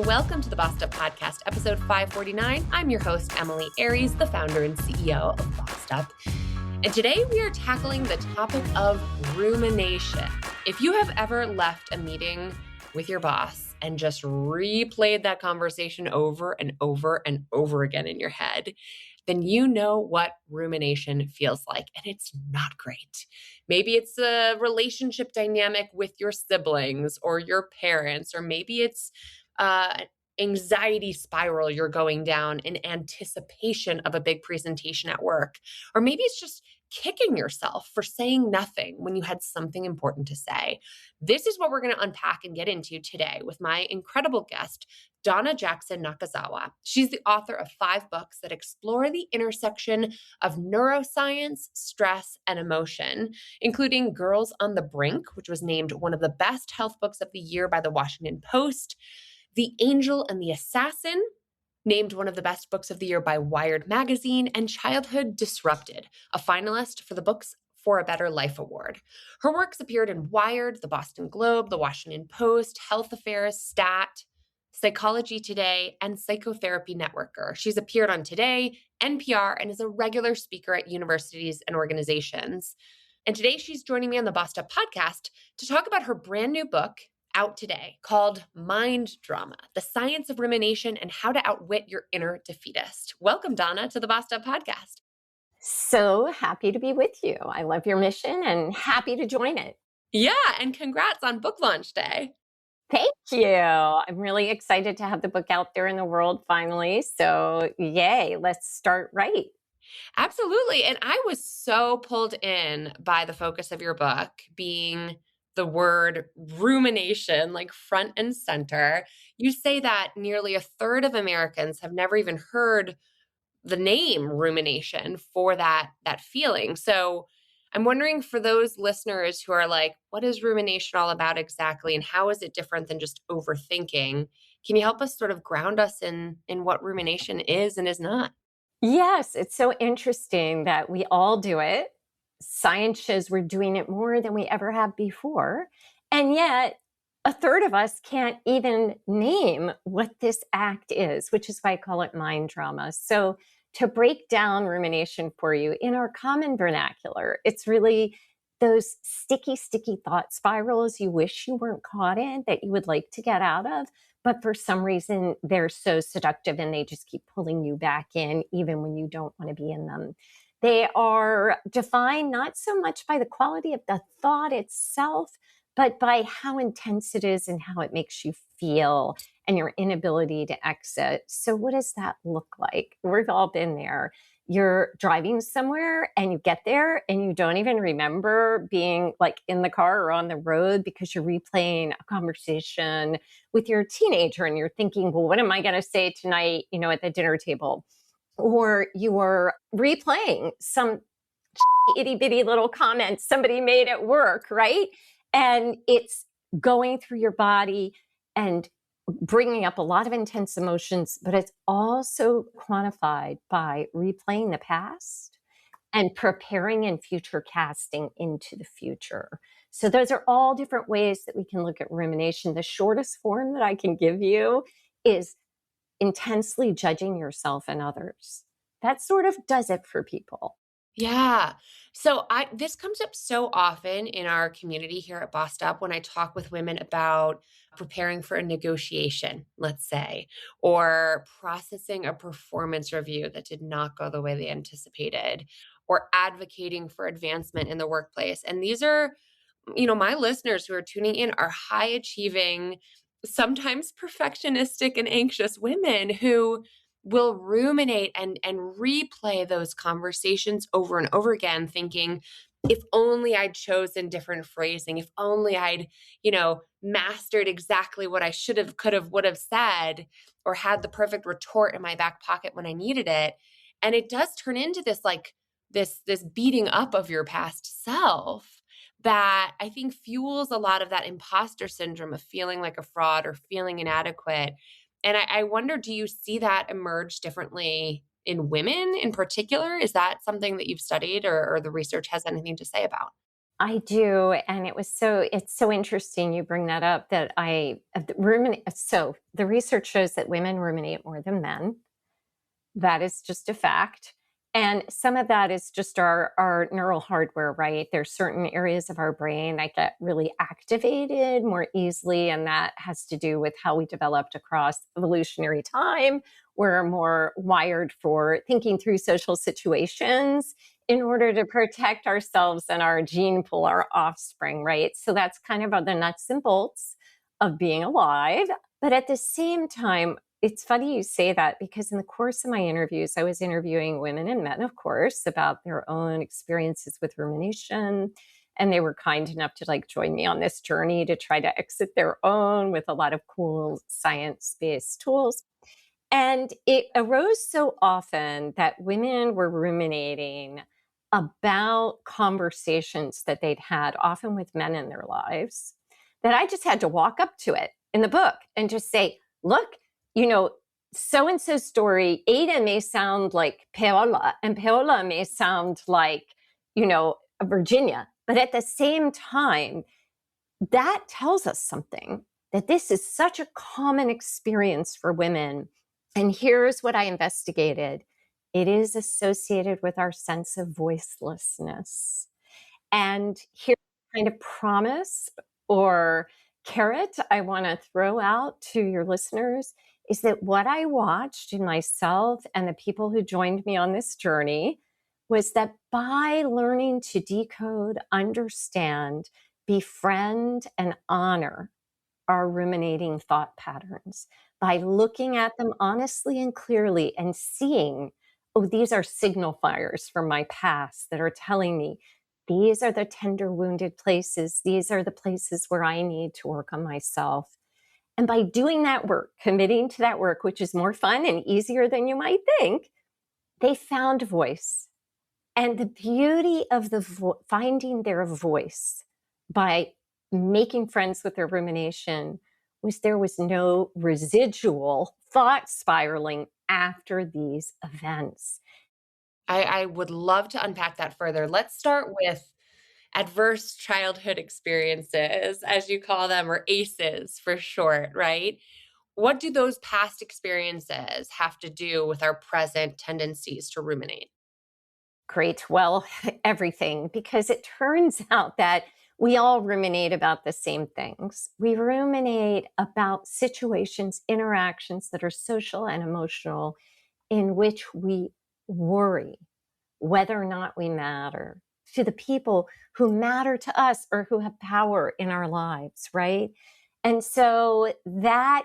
welcome to the Bossed Up Podcast, episode 549. I'm your host, Emily Aries, the founder and CEO of Bossed Up. And today we are tackling the topic of rumination. If you have ever left a meeting with your boss and just replayed that conversation over and over and over again in your head, then you know what rumination feels like, and it's not great. Maybe it's a relationship dynamic with your siblings or your parents, or maybe it's an anxiety spiral you're going down in anticipation of a big presentation at work. Or maybe it's just kicking yourself for saying nothing when you had something important to say. This is what we're going to unpack and get into today with my incredible guest, Donna Jackson Nakazawa. She's the author of 5 books that explore the intersection of neuroscience, stress, and emotion, including Girls on the Brink, which was named one of the best health books of the year by the Washington Post, The Angel and the Assassin, named one of the best books of the year by Wired magazine, and Childhood Disrupted, a finalist for the Books for a Better Life Award. Her works appeared in Wired, the Boston Globe, the Washington Post, Health Affairs, Stat, Psychology Today, and Psychotherapy Networker. She's appeared on Today, NPR, and is a regular speaker at universities and organizations. And today she's joining me on the Bossed Up Podcast to talk about her brand new book, out today, called Mind Drama, The Science of Rumination and How to Outwit Your Inner Defeatist. Welcome, Donna, to the Bossed Up Podcast. So happy to be with you. I love your mission and happy to join it. Yeah, and congrats on book launch day. Thank you. I'm really excited to have the book out there in the world finally. So yay, let's start right. Absolutely. And I was so pulled in by the focus of your book being the word rumination, like front and center. You say that nearly a third of Americans have never even heard the name rumination for that feeling. So I'm wondering, for those listeners who are like, what is rumination all about exactly? And how is it different than just overthinking? Can you help us sort of ground us in what rumination is and is not? Yes, it's so interesting that we all do it. Science shows we're doing it more than we ever have before. And yet, a third of us can't even name what this act is, which is why I call it mind drama. So to break down rumination for you in our common vernacular, it's really those sticky thought spirals you wish you weren't caught in, that you would like to get out of. But for some reason, they're so seductive and they just keep pulling you back in, even when you don't want to be in them. They are defined not so much by the quality of the thought itself, but by how intense it is and how it makes you feel and your inability to exit. So what does that look like? We've all been there. You're driving somewhere and you get there and you don't even remember being like in the car or on the road because you're replaying a conversation with your teenager and you're thinking, well, what am I going to say tonight, at the dinner table? Or you are replaying some itty bitty little comment somebody made at work, right? And it's going through your body and bringing up a lot of intense emotions, but it's also quantified by replaying the past and preparing and future casting into the future. So those are all different ways that we can look at rumination. The shortest form that I can give you is intensely judging yourself and others. That sort of does it for people. Yeah. So this comes up so often in our community here at Bossed Up when I talk with women about preparing for a negotiation, let's say, or processing a performance review that did not go the way they anticipated, or advocating for advancement in the workplace. And these are, my listeners who are tuning in are high achieving, sometimes perfectionistic and anxious women who will ruminate and replay those conversations over and over again, thinking, if only I'd chosen different phrasing, if only I'd, mastered exactly what I should have, could have, would have said, or had the perfect retort in my back pocket when I needed it. And it does turn into this this beating up of your past self that I think fuels a lot of that imposter syndrome of feeling like a fraud or feeling inadequate. And I wonder, do you see that emerge differently in women in particular? Is that something that you've studied or the research has anything to say about? I do. And it's so interesting you bring that up that so the research shows that women ruminate more than men. That is just a fact. And some of that is just our neural hardware, right? There's certain areas of our brain that get really activated more easily. And that has to do with how we developed across evolutionary time. We're more wired for thinking through social situations in order to protect ourselves and our gene pool, our offspring, right? So that's kind of the nuts and bolts of being alive. But at the same time, it's funny you say that, because in the course of my interviews, I was interviewing women and men, of course, about their own experiences with rumination. And they were kind enough to join me on this journey to try to exit their own with a lot of cool science-based tools. And it arose so often that women were ruminating about conversations that they'd had, often with men in their lives, that I just had to walk up to it in the book and just say, look, so and so's story, Ada may sound like Paola, and Paola may sound like, Virginia. But at the same time, that tells us something, that this is such a common experience for women. And here's what I investigated: it is associated with our sense of voicelessness. And here's the kind of promise or carrot I want to throw out to your listeners is that what I watched in myself and the people who joined me on this journey was that by learning to decode, understand, befriend, and honor our ruminating thought patterns, by looking at them honestly and clearly and seeing, oh, these are signal fires from my past that are telling me these are the tender, wounded places. These are the places where I need to work on myself. And by doing that work, committing to that work, which is more fun and easier than you might think, they found voice. And the beauty of finding their voice by making friends with their rumination was there was no residual thought spiraling after these events. I would love to unpack that further. Let's start with adverse childhood experiences, as you call them, or ACEs for short, right? What do those past experiences have to do with our present tendencies to ruminate? Great. Well, everything, because it turns out that we all ruminate about the same things. We ruminate about situations, interactions that are social and emotional, in which we worry whether or not we matter to the people who matter to us or who have power in our lives, right? And so that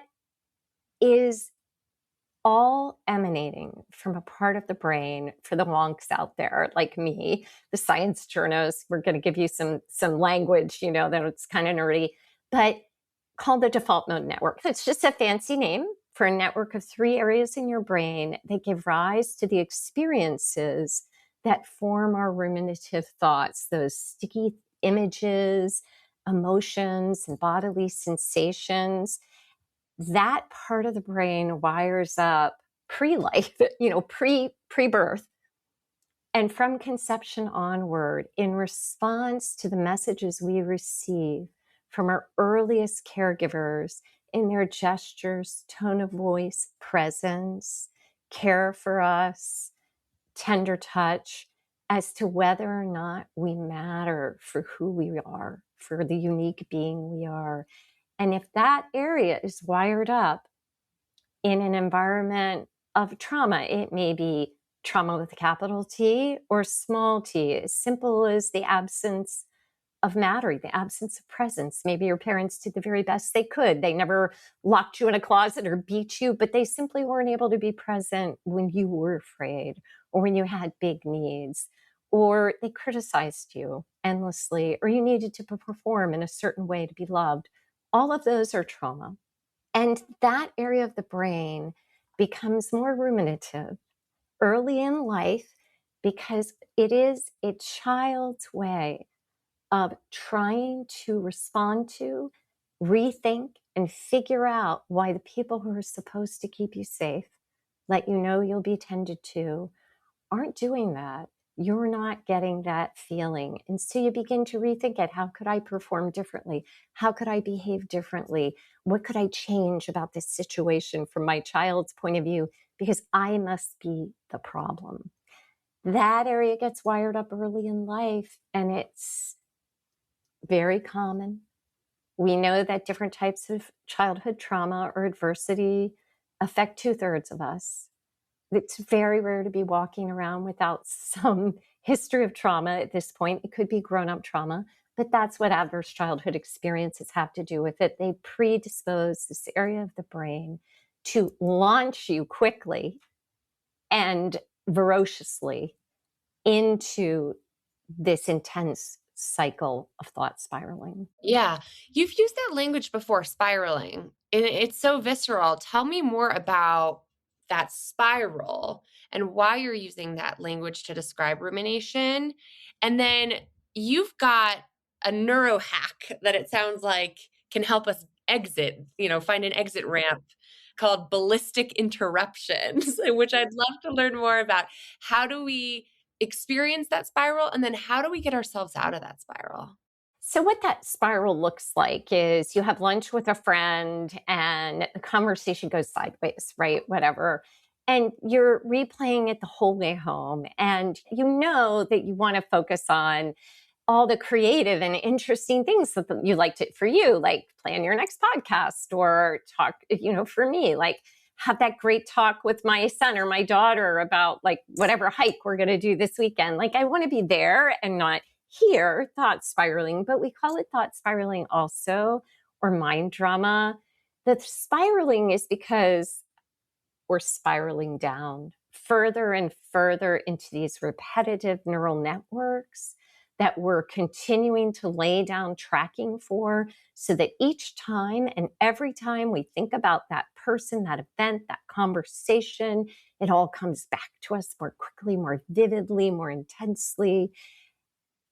is all emanating from a part of the brain, for the wonks out there like me, the science journos. We're going to give you some language, that it's kind of nerdy, but called the default mode network. It's just a fancy name for a network of 3 areas in your brain that give rise to the experiences that form our ruminative thoughts, those sticky images, emotions, and bodily sensations. That part of the brain wires up pre-life, pre-birth. And from conception onward, in response to the messages we receive from our earliest caregivers in their gestures, tone of voice, presence, care for us, tender touch, as to whether or not we matter for who we are, for the unique being we are. And if that area is wired up in an environment of trauma, it may be trauma with a capital T or small t, as simple as the absence of matter, the absence of presence. Maybe your parents did the very best they could. They never locked you in a closet or beat you, but they simply weren't able to be present when you were afraid or when you had big needs, or they criticized you endlessly, or you needed to perform in a certain way to be loved. All of those are trauma. And that area of the brain becomes more ruminative early in life because it is a child's way of trying to respond to, rethink, and figure out why the people who are supposed to keep you safe, let you know you'll be tended to, aren't doing that. you're not getting that feeling. And so you begin to rethink it. How could I perform differently? How could I behave differently? What could I change about this situation from my child's point of view? Because I must be the problem. That area gets wired up early in life, and it's very common. We know that different types of childhood trauma or adversity affect 2/3 of us. It's very rare to be walking around without some history of trauma at this point. It could be grown-up trauma, but that's what adverse childhood experiences have to do with it. They predispose this area of the brain to launch you quickly and ferociously into this intense cycle of thought spiraling. Yeah. You've used that language before, spiraling. And it's so visceral. Tell me more about that spiral and why you're using that language to describe rumination. And then you've got a neuro hack that it sounds like can help us exit, find an exit ramp called ballistic interruptions, which I'd love to learn more about. How do we experience that spiral? And then how do we get ourselves out of that spiral? So, what that spiral looks like is you have lunch with a friend and the conversation goes sideways, right? Whatever. And you're replaying it the whole way home. And you know that you want to focus on all the creative and interesting things that you liked it for you, like plan your next podcast or talk, for me, like have that great talk with my son or my daughter about like whatever hike we're going to do this weekend. Like I want to be there and not here, thought spiraling, but we call it thought spiraling also, or mind drama. The spiraling is because we're spiraling down further and further into these repetitive neural networks that we're continuing to lay down tracking for, so that each time and every time we think about that person, that event, that conversation, it all comes back to us more quickly, more vividly, more intensely.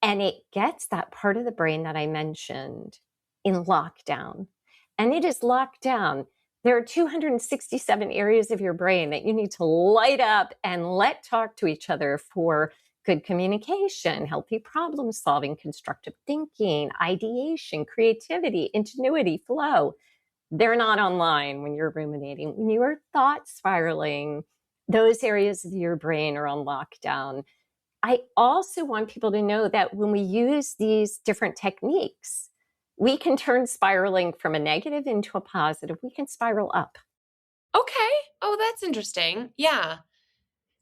And it gets that part of the brain that I mentioned in lockdown. And it is locked down. There are 267 areas of your brain that you need to light up and let talk to each other for good communication, healthy problem solving, constructive thinking, ideation, creativity, ingenuity, flow. They're not online when you're ruminating. When you are thought spiraling, those areas of your brain are on lockdown. I also want people to know that when we use these different techniques, we can turn spiraling from a negative into a positive. We can spiral up. Okay. Oh, that's interesting. Yeah.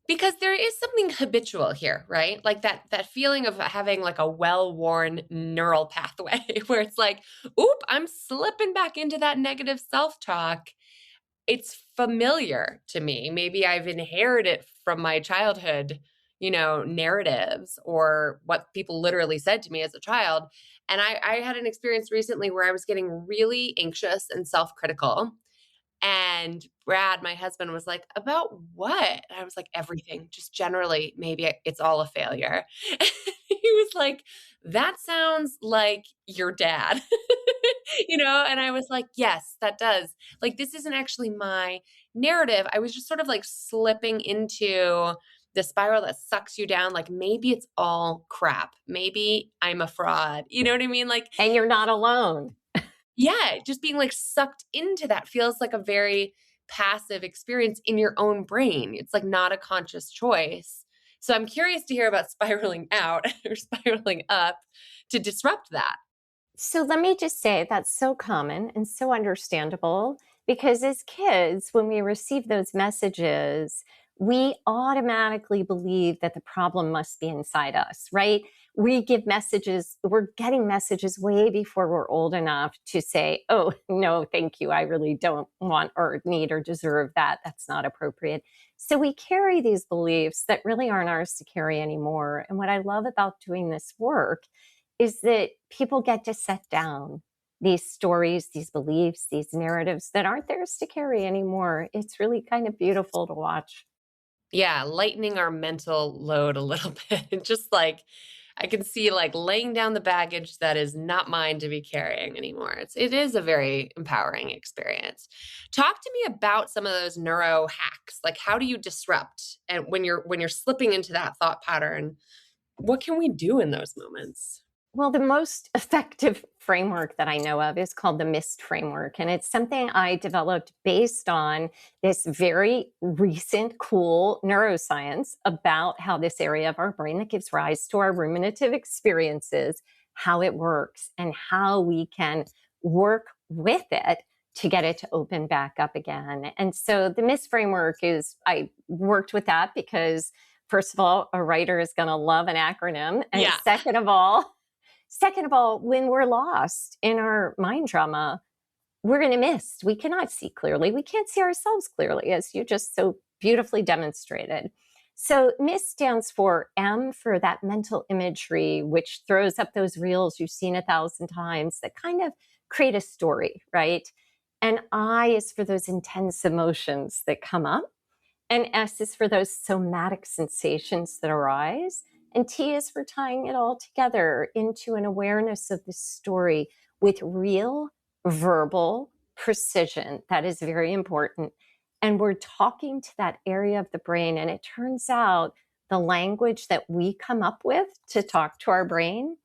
Because there is something habitual here, right? Like that feeling of having like a well-worn neural pathway where it's like, oop, I'm slipping back into that negative self-talk. It's familiar to me. Maybe I've inherited from my childhood, narratives or what people literally said to me as a child. And I had an experience recently where I was getting really anxious and self-critical. And Brad, my husband, was like, "About what?" And I was like, "Everything, just generally, maybe it's all a failure." He was like, "That sounds like your dad." And I was like, "Yes, that does. Like, this isn't actually my narrative. I was just sort of like slipping into the spiral that sucks you down. Like, maybe it's all crap. Maybe I'm a fraud." You know what I mean? Like, And you're not alone. yeah, just being like sucked into that feels like a very passive experience in your own brain. It's like not a conscious choice. So I'm curious to hear about spiraling out or spiraling up to disrupt that. So let me just say that's so common and so understandable, because as kids, when we receive those messages, we automatically believe that the problem must be inside us, right? We give messages, we're getting messages way before we're old enough to say, oh, no, thank you. I really don't want or need or deserve that. That's not appropriate. So we carry these beliefs that really aren't ours to carry anymore. And what I love about doing this work is that people get to set down these stories, these beliefs, these narratives that aren't theirs to carry anymore. It's really kind of beautiful to watch. Yeah, lightening our mental load a little bit. Just like I can see like laying down the baggage that is not mine to be carrying anymore. It is a very empowering experience. Talk to me about some of those neuro hacks. Like, how do you disrupt? And when you're slipping into that thought pattern, what can we do in those moments? Well, the most effective framework that I know of is called the MIST framework. And it's something I developed based on this very recent, cool neuroscience about how this area of our brain that gives rise to our ruminative experiences, how it works, and how we can work with it to get it to open back up again. And so the MIST framework I worked with that because, first of all, a writer is going to love an acronym. And Yeah. Second of all, when we're lost in our mind drama, we're going to miss. We cannot see clearly. We can't see ourselves clearly, as you just so beautifully demonstrated. So MIST stands for M for that mental imagery, which throws up those reels you've seen 1,000 times that kind of create a story, right? And I is for those intense emotions that come up. And S is for those somatic sensations that arise. And T is for tying it all together into an awareness of the story with real verbal precision. That is very important. And we're talking to that area of the brain. And it turns out the language that we come up with to talk to our brain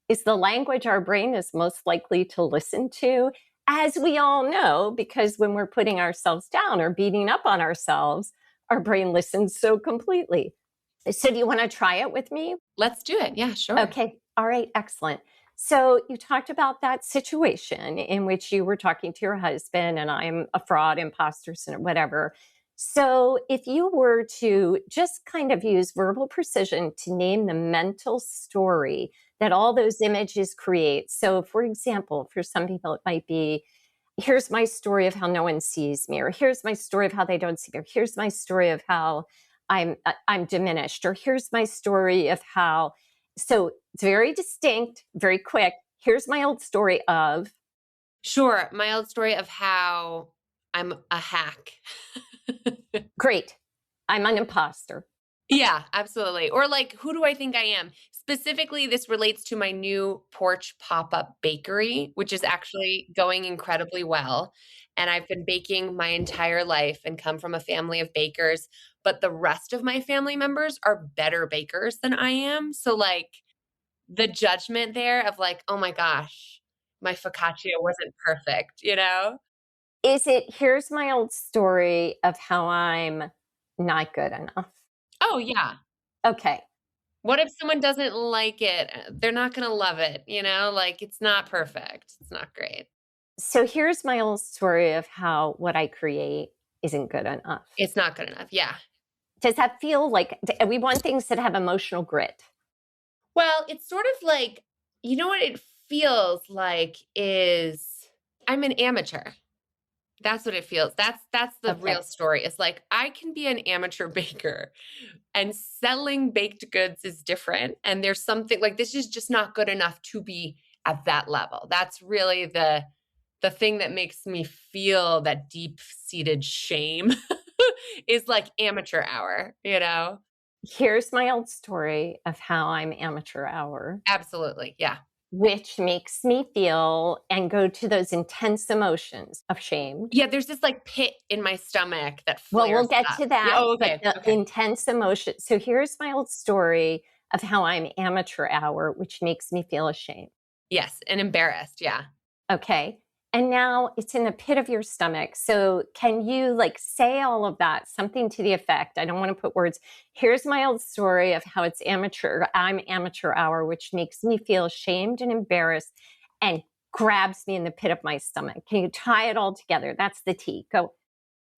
is the language our brain is most likely to listen to, as we all know, because when we're putting ourselves down or beating up on ourselves, our brain listens so completely. So do you want to try it with me? Let's do it. Yeah, sure. Okay. All right. Excellent. So you talked about that situation in which you were talking to your husband and I'm a fraud, imposter, whatever. So if you were to just kind of use verbal precision to name the mental story that all those images create. So for example, for some people, it might be, here's my story of how no one sees me, or here's my story of how they don't see me, or here's my story of how I'm diminished, or here's my story of how. So it's very distinct, very quick. Here's my old story of. Sure. My old story of how I'm a hack. Great. I'm an imposter. Yeah, absolutely. Or like, who do I think I am? Specifically, this relates to my new porch pop-up bakery, which is actually going incredibly well. And I've been baking my entire life and come from a family of bakers, but the rest of my family members are better bakers than I am. So like the judgment there of like, oh my gosh, my focaccia wasn't perfect, you know? Is it, here's my old story of how I'm not good enough? Oh yeah. Okay. What if someone doesn't like it? They're not going to love it, you know? Like it's not perfect. It's not great. So here's my old story of how what I create isn't good enough. It's not good enough. Yeah. Does that feel like we want things that have emotional grit? Well, it's sort of like, you know what it feels like is I'm an amateur. That's what it feels. That's the Okay. real story. It's like I can be an amateur baker and selling baked goods is different. And there's something like this is just not good enough to be at that level. That's really the thing that makes me feel that deep-seated shame is like amateur hour, you know? Here's my old story of how I'm amateur hour, Absolutely. Yeah. which makes me feel and go to those intense emotions of shame. Yeah, there's this like pit in my stomach that Well, flares we'll get up. to that. Yeah, oh, okay. But the Okay. intense emotion. So here's my old story of how I'm amateur hour, which makes me feel ashamed. Yes, and embarrassed. Yeah. Okay. And now it's in the pit of your stomach. So can you like say all of that, something to the effect? I don't want to put words. Here's my old story of how I'm amateur hour, which makes me feel ashamed and embarrassed and grabs me in the pit of my stomach. Can you tie it all together? That's the T. Go.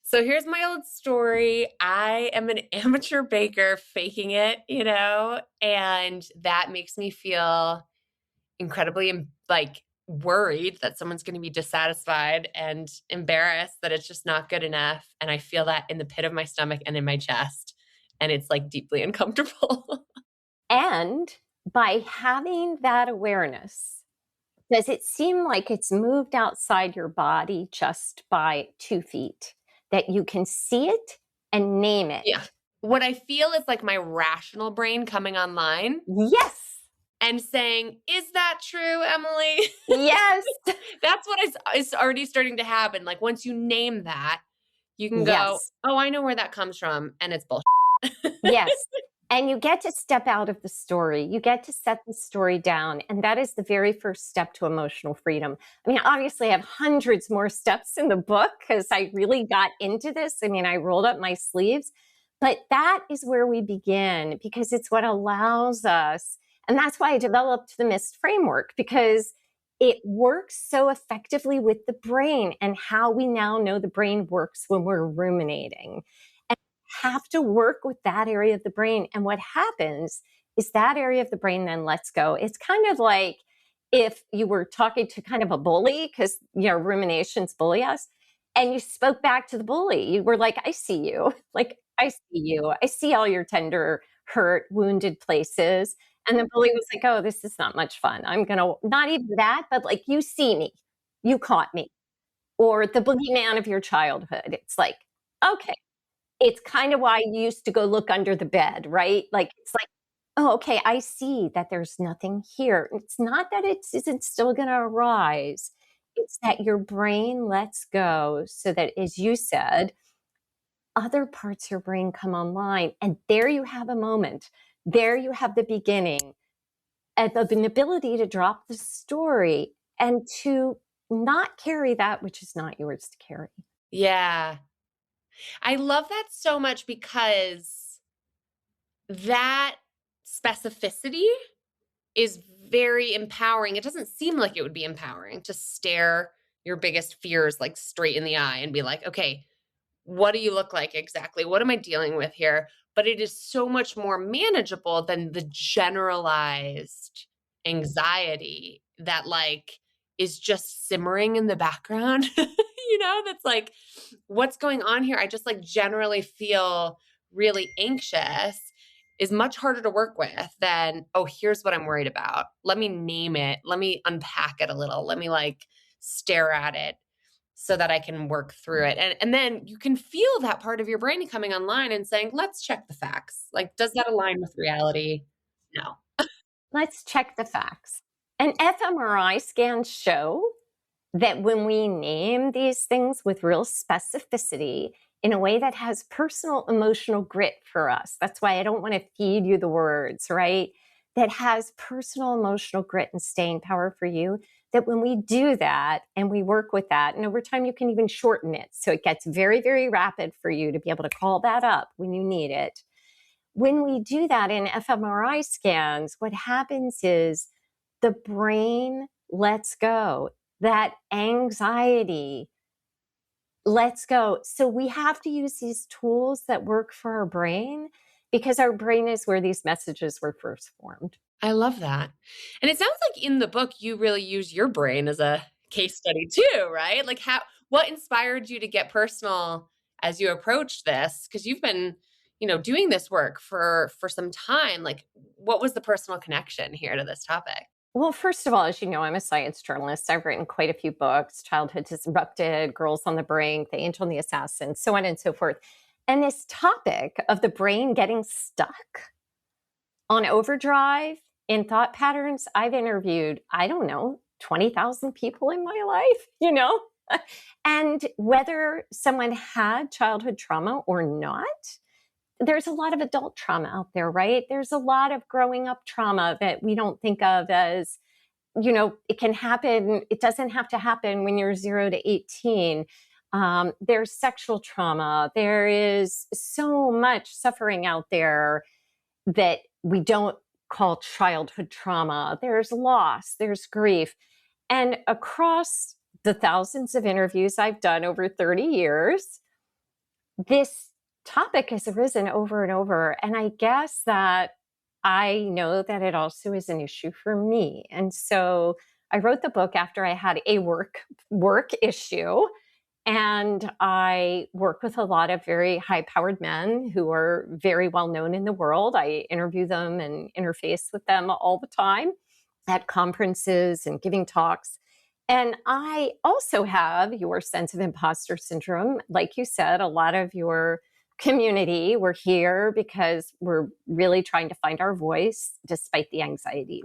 So here's my old story. I am an amateur baker faking it, you know, and that makes me feel incredibly like worried that someone's going to be dissatisfied and embarrassed that it's just not good enough. And I feel that in the pit of my stomach and in my chest. And it's like deeply uncomfortable. And by having that awareness, does it seem like it's moved outside your body just by 2 feet? That you can see it and name it? Yeah. What I feel is like my rational brain coming online. Yes. and saying, is that true, Emily? Yes. That's what is already starting to happen. Like once you name that, you can go, Yes. oh, I know where that comes from. And it's bullshit. Yes. And you get to step out of the story. You get to set the story down. And that is the very first step to emotional freedom. I mean, obviously, I have hundreds more steps in the book because I really got into this. I mean, I rolled up my sleeves. But that is where we begin because it's what allows us. And that's why I developed the MIST framework because it works so effectively with the brain and how we now know the brain works when we're ruminating. Have to work with that area of the brain. And what happens is that area of the brain then lets go. It's kind of like if you were talking to kind of a bully, because, ruminations bully us, and you spoke back to the bully. You were like, I see you. Like, I see you. I see all your tender, hurt, wounded places. And the bully was like, oh, this is not much fun. I'm going to, not even that, but like, you see me. You caught me. Or the boogeyman of your childhood. It's like, okay. It's kind of why you used to go look under the bed, right? Like, it's like, oh, okay, I see that there's nothing here. It's not that it isn't still going to arise. It's that your brain lets go so that, as you said, other parts of your brain come online. And there you have a moment. There you have the beginning of an ability to drop the story and to not carry that which is not yours to carry. Yeah. I love that so much because that specificity is very empowering. It doesn't seem like it would be empowering to stare your biggest fears like straight in the eye and be like, okay, what do you look like exactly? What am I dealing with here? But it is so much more manageable than the generalized anxiety that like is just simmering in the background, that's like, what's going on here? I just like generally feel really anxious is much harder to work with than, oh, here's what I'm worried about. Let me name it. Let me unpack it a little. Let me like stare at it so that I can work through it. And then you can feel that part of your brain coming online and saying, let's check the facts. Like, does that align with reality? No. Let's check the facts. And fMRI scans show that when we name these things with real specificity in a way that has personal emotional grit for us, that's why I don't want to feed you the words, right? That has personal emotional grit and staying power for you, that when we do that and we work with that, and over time you can even shorten it. So it gets very, very rapid for you to be able to call that up when you need it. When we do that in fMRI scans, what happens is the brain lets go. That anxiety lets go. So we have to use these tools that work for our brain because our brain is where these messages were first formed. I love that. And it sounds like in the book, you really use your brain as a case study too, right? Like what inspired you to get personal as you approached this? Because you've been, doing this work for some time. Like, what was the personal connection here to this topic? Well, first of all, as you know, I'm a science journalist. I've written quite a few books, Childhood Disrupted, Girls on the Brink, The Angel and the Assassin, so on and so forth. And this topic of the brain getting stuck on overdrive in thought patterns, I've interviewed, 20,000 people in my life, and whether someone had childhood trauma or not, there's a lot of adult trauma out there, right? There's a lot of growing up trauma that we don't think of as, it can happen. It doesn't have to happen when you're 0 to 18. There's sexual trauma. There is so much suffering out there that we don't call childhood trauma. There's loss, there's grief. And across the thousands of interviews I've done over 30 years, this topic has arisen over and over. And I guess that I know that it also is an issue for me. And so I wrote the book after I had a work issue. And I work with a lot of very high-powered men who are very well known in the world. I interview them and interface with them all the time at conferences and giving talks. And I also have your sense of imposter syndrome. Like you said, a lot of your community. We're here because we're really trying to find our voice despite the anxiety.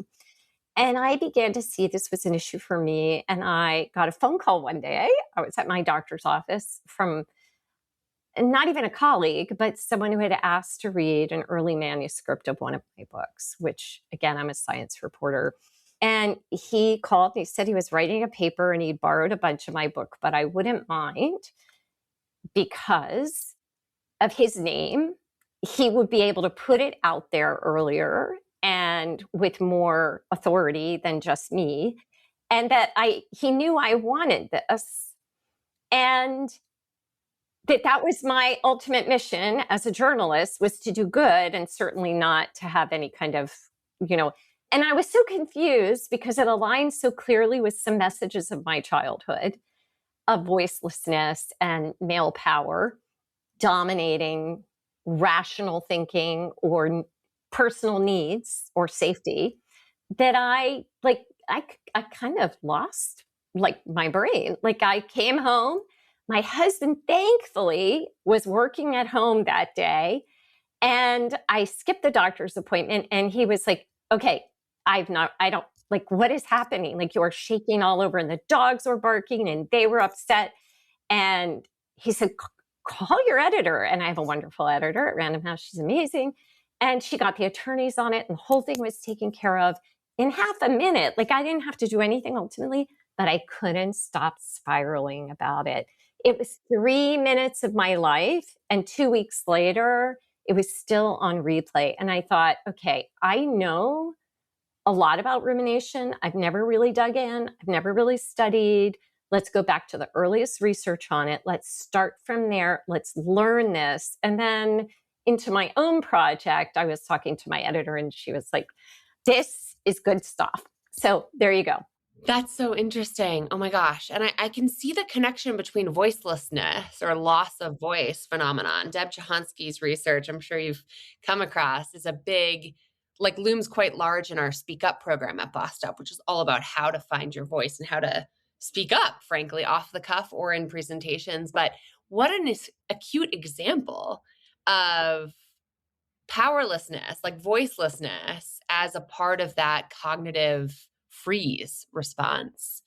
And I began to see this was an issue for me. And I got a phone call one day. I was at my doctor's office from not even a colleague, but someone who had asked to read an early manuscript of one of my books, which again, I'm a science reporter. And he called and he said he was writing a paper and he'd borrowed a bunch of my book, but I wouldn't mind because of his name. He would be able to put it out there earlier and with more authority than just me. And that he knew I wanted this. And that was my ultimate mission as a journalist, was to do good and certainly not to have any kind of, and I was so confused because it aligned so clearly with some messages of my childhood of voicelessness and male power dominating rational thinking or personal needs or safety, that I kind of lost my brain. I came home. My husband, thankfully, was working at home that day. And I skipped the doctor's appointment. And he was like, okay, what is happening? You're shaking all over. And the dogs were barking and they were upset. And he said, call your editor. And I have a wonderful editor at Random House. She's amazing. And she got the attorneys on it. And the whole thing was taken care of in half a minute. I didn't have to do anything ultimately, but I couldn't stop spiraling about it. It was 3 minutes of my life. And 2 weeks later, it was still on replay. And I thought, okay, I know a lot about rumination. I've never really dug in. I've never really studied. Let's go back to the earliest research on it. Let's start from there. Let's learn this. And then into my own project, I was talking to my editor and she was like, this is good stuff. So there you go. That's so interesting. Oh my gosh. And I can see the connection between voicelessness or loss of voice phenomenon. Deb Chahansky's research, I'm sure you've come across, is a big, looms quite large in our Speak Up program at Bossed Up, which is all about how to find your voice and how to speak up, frankly, off the cuff or in presentations. But what an acute example of powerlessness, voicelessness as a part of that cognitive freeze response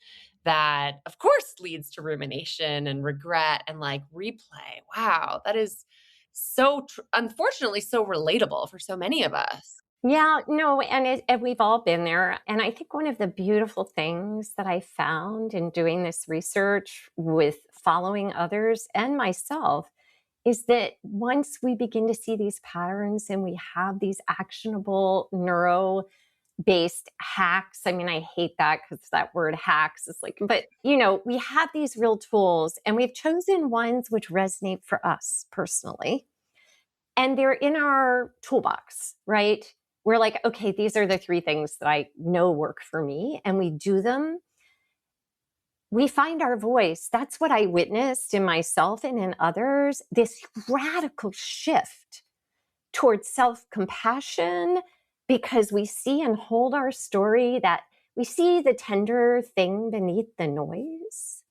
that of course leads to rumination and regret and replay. Wow. That is so, unfortunately, so relatable for so many of us. Yeah, no, and we've all been there. And I think one of the beautiful things that I found in doing this research with following others and myself is that once we begin to see these patterns and we have these actionable neuro-based hacks, I mean, I hate that because that word hacks is but, we have these real tools and we've chosen ones which resonate for us personally. And they're in our toolbox, right? We're okay, these are the 3 things that I know work for me, and we do them. We find our voice. That's what I witnessed in myself and in others, this radical shift towards self-compassion, because we see and hold our story, that we see the tender thing beneath the noise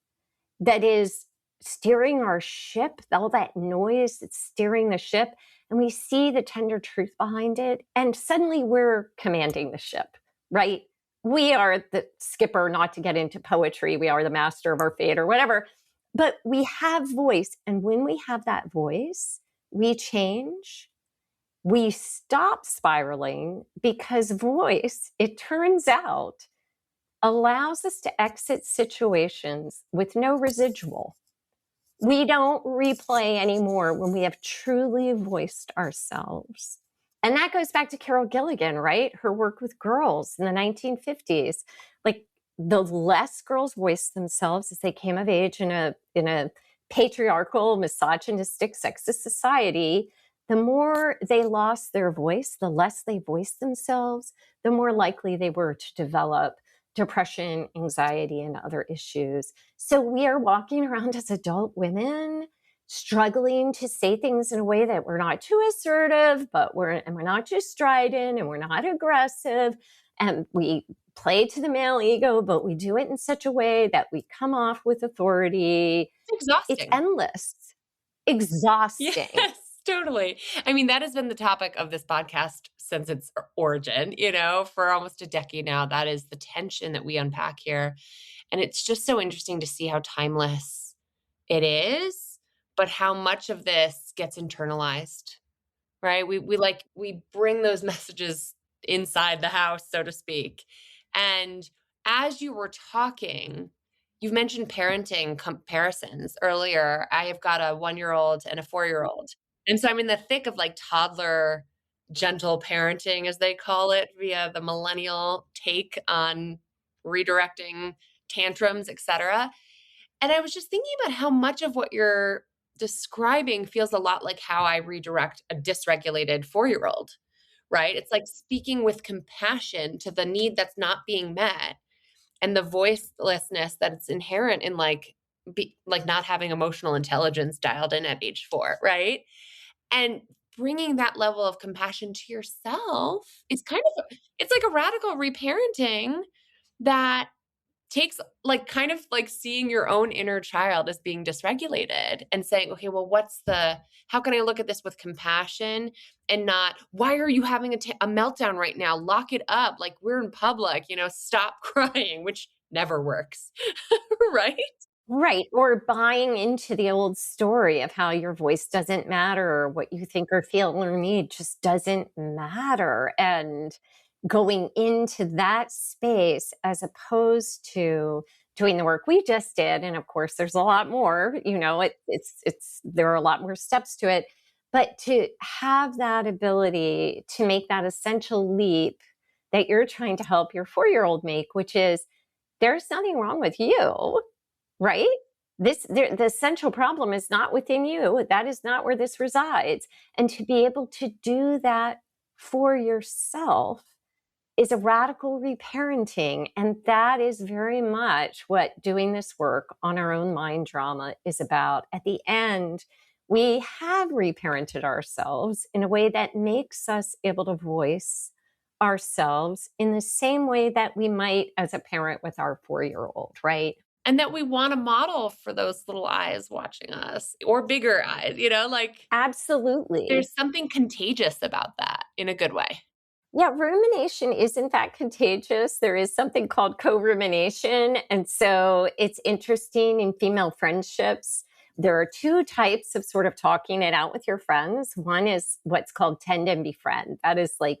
that is steering our ship, all that noise that's steering the ship. And we see the tender truth behind it. And suddenly we're commanding the ship, right? We are the skipper, not to get into poetry. We are the master of our fate or whatever. But we have voice. And when we have that voice, we change. We stop spiraling, because voice, it turns out, allows us to exit situations with no residual. We don't replay anymore when we have truly voiced ourselves. And that goes back to Carol Gilligan, right? Her work with girls in the 1950s. The less girls voiced themselves as they came of age in a patriarchal, misogynistic, sexist society, the more they lost their voice, the less they voiced themselves, the more likely they were to develop depression, anxiety, and other issues. So we are walking around as adult women struggling to say things in a way that we're not too assertive, but we're not too strident, and we're not aggressive. And we play to the male ego, but we do it in such a way that we come off with authority. It's exhausting. It's endless. Exhausting. Yes. Totally. I mean, that has been the topic of this podcast since its origin, for almost a decade now. That is the tension that we unpack here. And it's just so interesting to see how timeless it is, but how much of this gets internalized, right? We bring those messages inside the house, so to speak. And as you were talking, you've mentioned parenting comparisons earlier. I have got a 1-year-old and a 4-year-old. And so I'm in the thick of like toddler gentle parenting, as they call it, via the millennial take on redirecting tantrums, etc. And I was just thinking about how much of what you're describing feels a lot like how I redirect a dysregulated 4-year-old, right? It's like speaking with compassion to the need that's not being met and the voicelessness that's inherent in like not having emotional intelligence dialed in at age 4, right? And bringing that level of compassion to yourself is it's like a radical reparenting that takes like kind of like seeing your own inner child as being dysregulated and saying, okay, well, how can I look at this with compassion and not, why are you having a meltdown right now? Lock it up. Like we're in public, stop crying, which never works. Right? Right. Or buying into the old story of how your voice doesn't matter or what you think or feel or need just doesn't matter. And going into that space as opposed to doing the work we just did. And of course, there's a lot more, there are a lot more steps to it. But to have that ability to make that essential leap that you're trying to help your 4-year-old make, which is there's nothing wrong with you. Right? The central problem is not within you. That is not where this resides. And to be able to do that for yourself is a radical reparenting. And that is very much what doing this work on our own mind drama is about. At the end, we have reparented ourselves in a way that makes us able to voice ourselves in the same way that we might as a parent with our 4-year-old, right? And that we want to model for those little eyes watching us or bigger eyes, like Absolutely. there's something contagious about that in a good way. Yeah, rumination is in fact contagious. There is something called co-rumination. And so it's interesting in female friendships. There are 2 types of sort of talking it out with your friends. One is what's called tend and befriend. That is like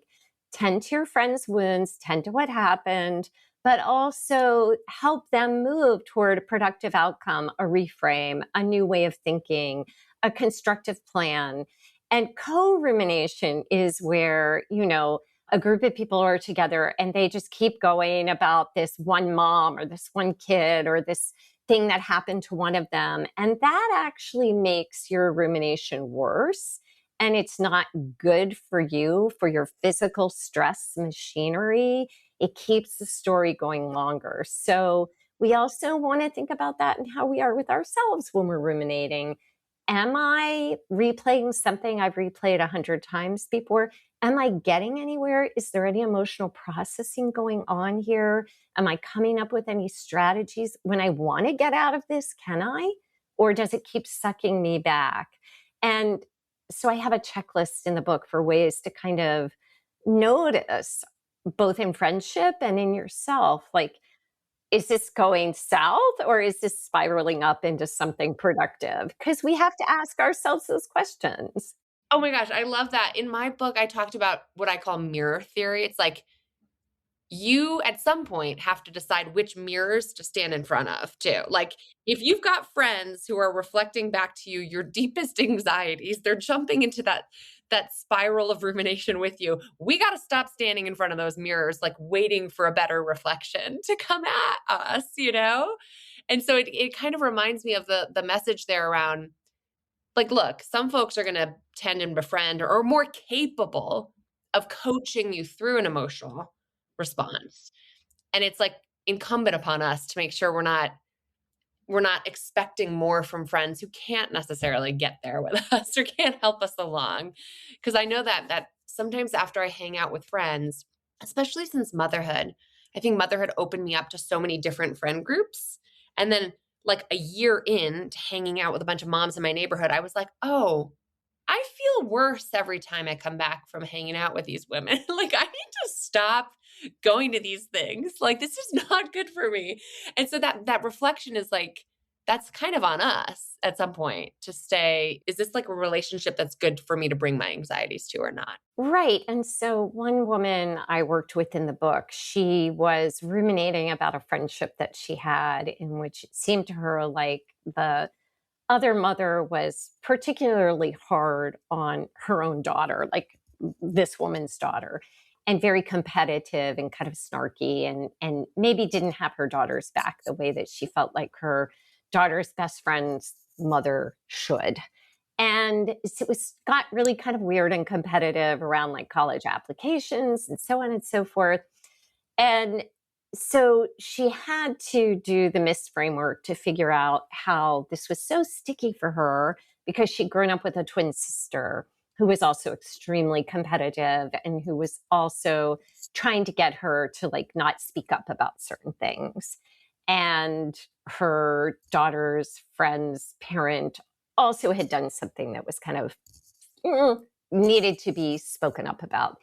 tend to your friends' wounds, tend to what happened, but also help them move toward a productive outcome, a reframe, a new way of thinking, a constructive plan. And co-rumination is where, a group of people are together and they just keep going about this one mom or this one kid or this thing that happened to one of them. And that actually makes your rumination worse. And it's not good for you, for your physical stress machinery. It keeps the story going longer. So we also want to think about that and how we are with ourselves when we're ruminating. Am I replaying something I've replayed 100 times before? Am I getting anywhere? Is there any emotional processing going on here? Am I coming up with any strategies? When I want to get out of this, can I? Or does it keep sucking me back? And so I have a checklist in the book for ways to kind of notice, both in friendship and in yourself, like, is this going south or is this spiraling up into something productive? Because we have to ask ourselves those questions. Oh my gosh, I love that. In my book, I talked about what I call mirror theory. It's like you at some point have to decide which mirrors to stand in front of too. Like if you've got friends who are reflecting back to you your deepest anxieties, they're jumping into that spiral of rumination with you. We got to stop standing in front of those mirrors, like waiting for a better reflection to come at us, And so it kind of reminds me of the message there around, like, look, some folks are going to tend and befriend or are more capable of coaching you through an emotional response. And it's like incumbent upon us to make sure we're not expecting more from friends who can't necessarily get there with us or can't help us along. Because I know that sometimes after I hang out with friends, especially since motherhood, I think motherhood opened me up to so many different friend groups. And then like a year in to hanging out with a bunch of moms in my neighborhood, I was like, oh, I feel worse every time I come back from hanging out with these women. Like, I need to stop going to these things. Like, this is not good for me. And so that reflection is like, that's kind of on us at some point to stay, is this like a relationship that's good for me to bring my anxieties to or not? Right. And so one woman I worked with in the book, she was ruminating about a friendship that she had in which it seemed to her like the other mother was particularly hard on her own daughter, like this woman's daughter, and very competitive and kind of snarky and maybe didn't have her daughter's back the way that she felt like her daughter's best friend's mother should. And it was got really kind of weird and competitive around like college applications and so on and so forth. And so she had to do the MIST framework to figure out how this was so sticky for her because she'd grown up with a twin sister who was also extremely competitive and who was also trying to get her to like not speak up about certain things. And her daughter's friend's parent also had done something that was kind of needed to be spoken up about.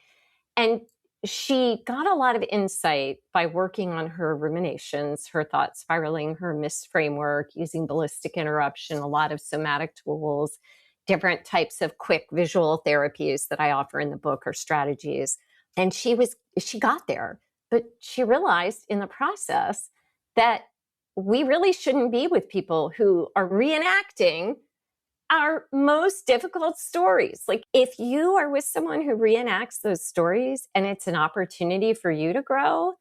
And she got a lot of insight by working on her ruminations, her thought spiraling, her MIST framework, using ballistic interruption, a lot of somatic tools, different types of quick visual therapies that I offer in the book or strategies. And she got there, but she realized in the process that we really shouldn't be with people who are reenacting our most difficult stories. Like if you are with someone who reenacts those stories and it's an opportunity for you to grow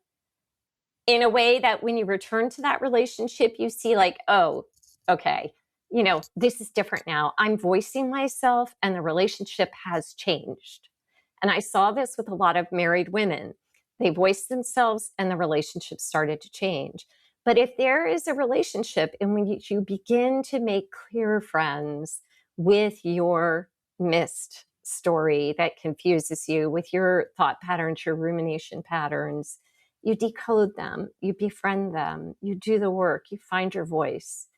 in a way that when you return to that relationship, you see like, oh, okay, this is different now. I'm voicing myself and the relationship has changed. And I saw this with a lot of married women. They voiced themselves and the relationship started to change. But if there is a relationship in which you begin to make clear friends with your MIST story that confuses you, with your thought patterns, your rumination patterns, you decode them, you befriend them, you do the work, you find your voice.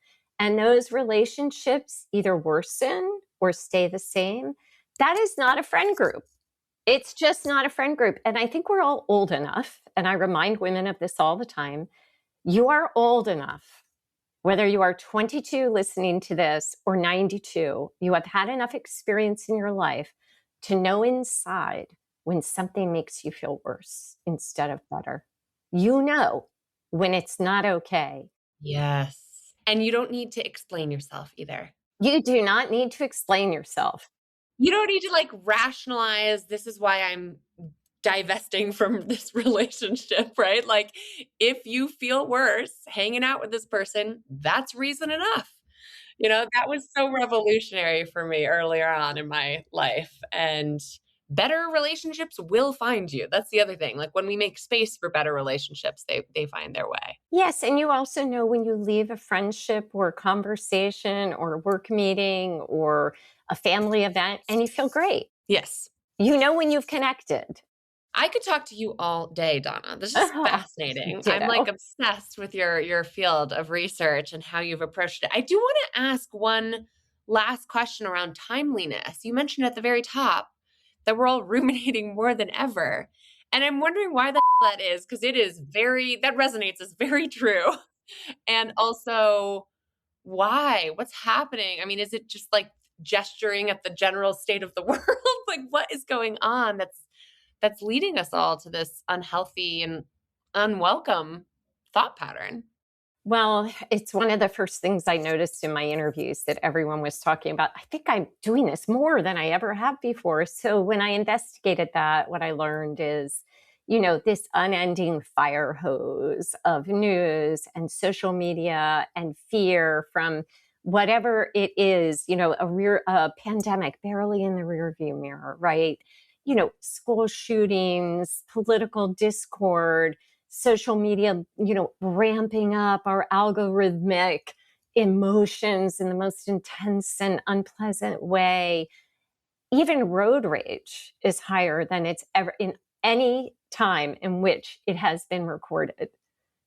And those relationships either worsen or stay the same. That is not a friend group. It's just not a friend group. And I think we're all old enough, and I remind women of this all the time. You are old enough, whether you are 22 listening to this or 92, you have had enough experience in your life to know inside when something makes you feel worse instead of better. You know when it's not okay. Yes. And you don't need to explain yourself either. You do not need to explain yourself. You don't need to like rationalize, this is why I'm divesting from this relationship, right? Like if you feel worse hanging out with this person, that's reason enough. That was so revolutionary for me earlier on in my life. And better relationships will find you. That's the other thing. Like when we make space for better relationships, they find their way. Yes. And you also know when you leave a friendship or a conversation or a work meeting or a family event and you feel great. Yes. You know when you've connected. I could talk to you all day, Donna. This is fascinating. Ditto. I'm like obsessed with your field of research and how you've approached it. I do want to ask one last question around timeliness. You mentioned at the very top that we're all ruminating more than ever. And I'm wondering why that is, because that resonates as very true. And also why? What's happening? I mean, is it just like gesturing at the general state of the world? Like what is going on that's leading us all to this unhealthy and unwelcome thought pattern? Well, it's one of the first things I noticed in my interviews that everyone was talking about. I think I'm doing this more than I ever have before. So when I investigated that, what I learned is, this unending fire hose of news and social media and fear from whatever it is, a pandemic barely in the rearview mirror, right? School shootings, political discord, social media, ramping up our algorithmic emotions in the most intense and unpleasant way. Even road rage is higher than it's ever in any time in which it has been recorded.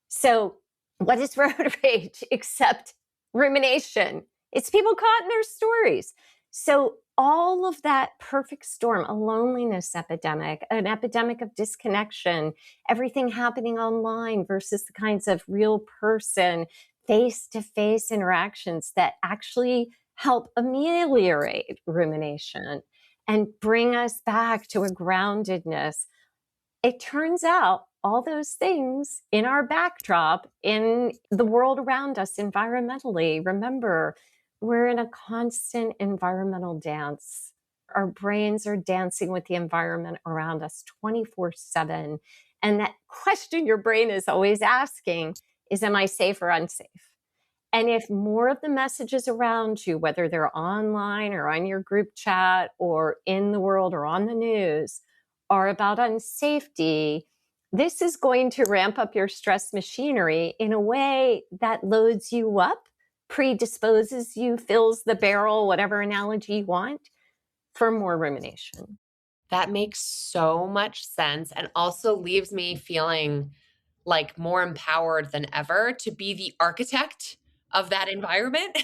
So what is road rage except rumination? It's people caught in their stories. So all of that perfect storm, a loneliness epidemic, an epidemic of disconnection, everything happening online versus the kinds of real person, face-to-face interactions that actually help ameliorate rumination and bring us back to a groundedness. It turns out all those things in our backdrop, in the world around us environmentally, remember, we're in a constant environmental dance. Our brains are dancing with the environment around us 24/7. And that question your brain is always asking is, am I safe or unsafe? And if more of the messages around you, whether they're online or on your group chat or in the world or on the news, are about unsafety, this is going to ramp up your stress machinery in a way that loads you up, predisposes you, fills the barrel, whatever analogy you want, for more rumination. That makes so much sense and also leaves me feeling like more empowered than ever to be the architect of that environment,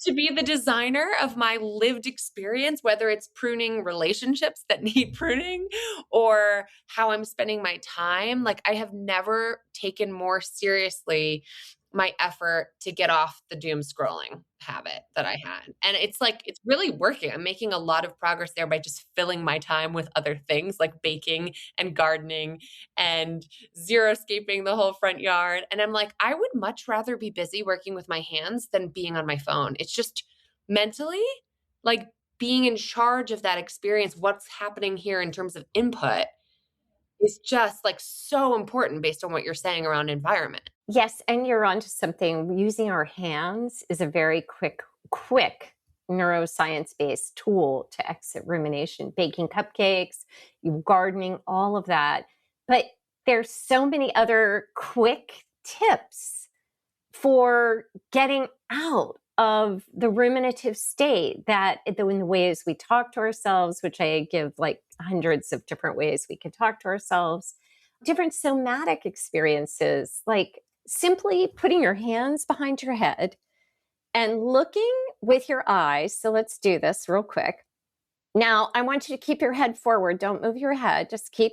to be the designer of my lived experience, whether it's pruning relationships that need pruning or how I'm spending my time. Like, I have never taken more seriously my effort to get off the doom scrolling habit that I had. And it's like, it's really working. I'm making a lot of progress there by just filling my time with other things like baking and gardening and zero-scaping the whole front yard. And I'm like, I would much rather be busy working with my hands than being on my phone. It's just mentally like being in charge of that experience, what's happening here in terms of input is just like so important based on what you're saying around environment. Yes, and you're onto something. Using our hands is a very quick neuroscience-based tool to exit rumination. Baking cupcakes, you gardening, all of that. But there's so many other quick tips for getting out of the ruminative state, that in the ways we talk to ourselves, which I give like hundreds of different ways we can talk to ourselves, different somatic experiences, like simply putting your hands behind your head and looking with your eyes. So let's do this real quick. Now, I want you to keep your head forward. Don't move your head. Just keep.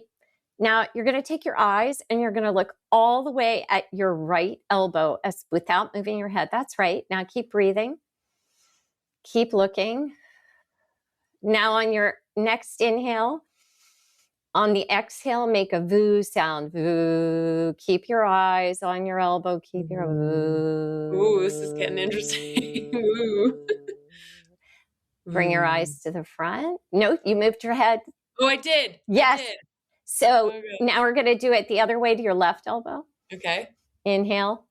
Now, you're going to take your eyes and you're going to look all the way at your right elbow without moving your head. That's right. Now, keep breathing. Keep looking. Now, on your next inhale, on the exhale, make a voo sound. Voo. Keep your eyes on your elbow. Keep your voo. Ooh, this is getting interesting. Ooh. Bring your eyes to the front. No, you moved your head. Oh, I did. Yes. I did. So Okay. now we're going to do it the other way to your left elbow. Okay. Inhale.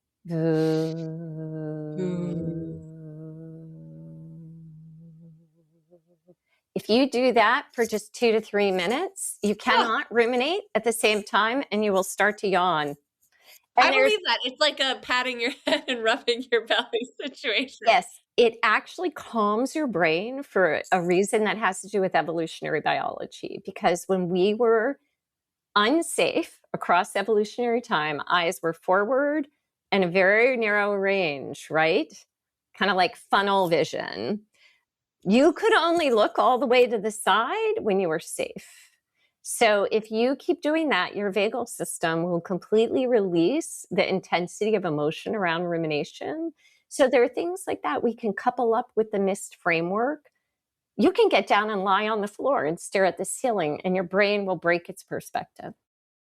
If you do that for just 2 to 3 minutes, you cannot ruminate at the same time and you will start to yawn. And I believe that. It's like a patting your head and rubbing your belly situation. Yes, it actually calms your brain for a reason that has to do with evolutionary biology. Because when we were unsafe across evolutionary time, eyes were forward and a very narrow range, right? Kind of like funnel vision. You could only look all the way to the side when you were safe. So if you keep doing that, your vagal system will completely release the intensity of emotion around rumination. So there are things like that we can couple up with the MIST framework. You can get down and lie on the floor and stare at the ceiling, and your brain will break its perspective.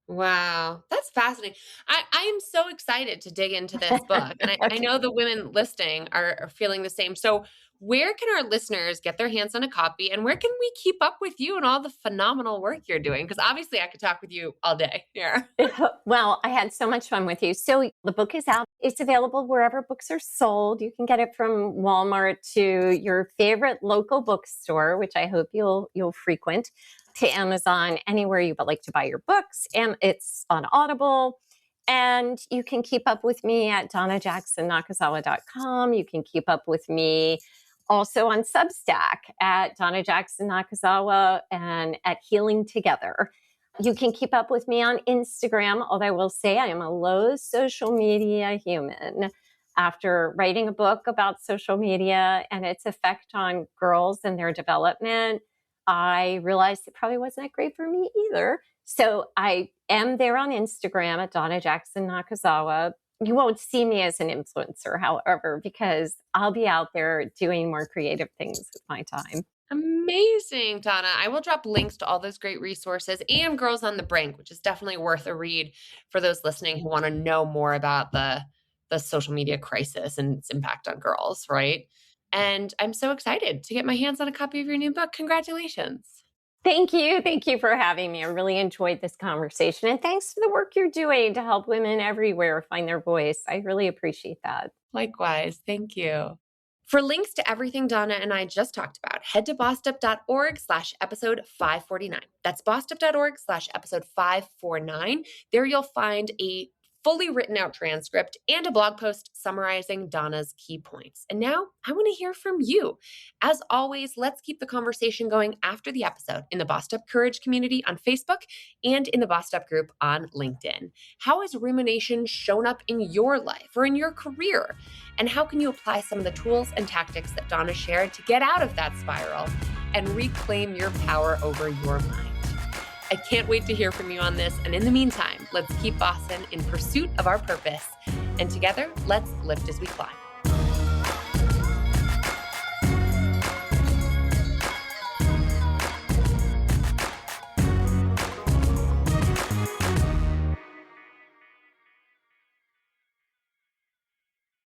Wow, that's fascinating. I am so excited to dig into this book. And I know the women listening are feeling the same. So where can our listeners get their hands on a copy, and where can we keep up with you and all the phenomenal work you're doing? Because obviously I could talk with you all day here. Well, I had so much fun with you. So the book is out. It's available wherever books are sold. You can get it from Walmart to your favorite local bookstore, which I hope you'll frequent, to Amazon, anywhere you would like to buy your books. And it's on Audible. And you can keep up with me at DonnaJacksonNakazawa.com. You can keep up with me also on Substack at Donna Jackson Nakazawa and at Healing Together. You can keep up with me on Instagram, although I will say I am a low social media human. after writing a book about social media and its effect on girls and their development, I realized it probably wasn't that great for me either. So I am there on Instagram at Donna Jackson Nakazawa. You won't see me as an influencer, however, because I'll be out there doing more creative things with my time. Amazing, Donna. I will drop links to all those great resources and Girls on the Brink, which is definitely worth a read for those listening who want to know more about the social media crisis and its impact on girls, right? And I'm so excited to get my hands on a copy of your new book. Congratulations. Thank you. Thank you for having me. I really enjoyed this conversation. And thanks for the work you're doing to help women everywhere find their voice. I really appreciate that. Likewise. Thank you. For links to everything Donna and I just talked about, head to bossedup.org/episode 549. That's bossedup.org/episode 549. There you'll find a fully written out transcript and a blog post summarizing Donna's key points. And now I want to hear from you. As always, let's keep the conversation going after the episode in the Bossed Up Courage community on Facebook and in the Bossed Up group on LinkedIn. How has rumination shown up in your life or in your career? And how can you apply some of the tools and tactics that Donna shared to get out of that spiral and reclaim your power over your mind? I can't wait to hear from you on this. And in the meantime, let's keep bossin' in pursuit of our purpose. And together, let's lift as we climb.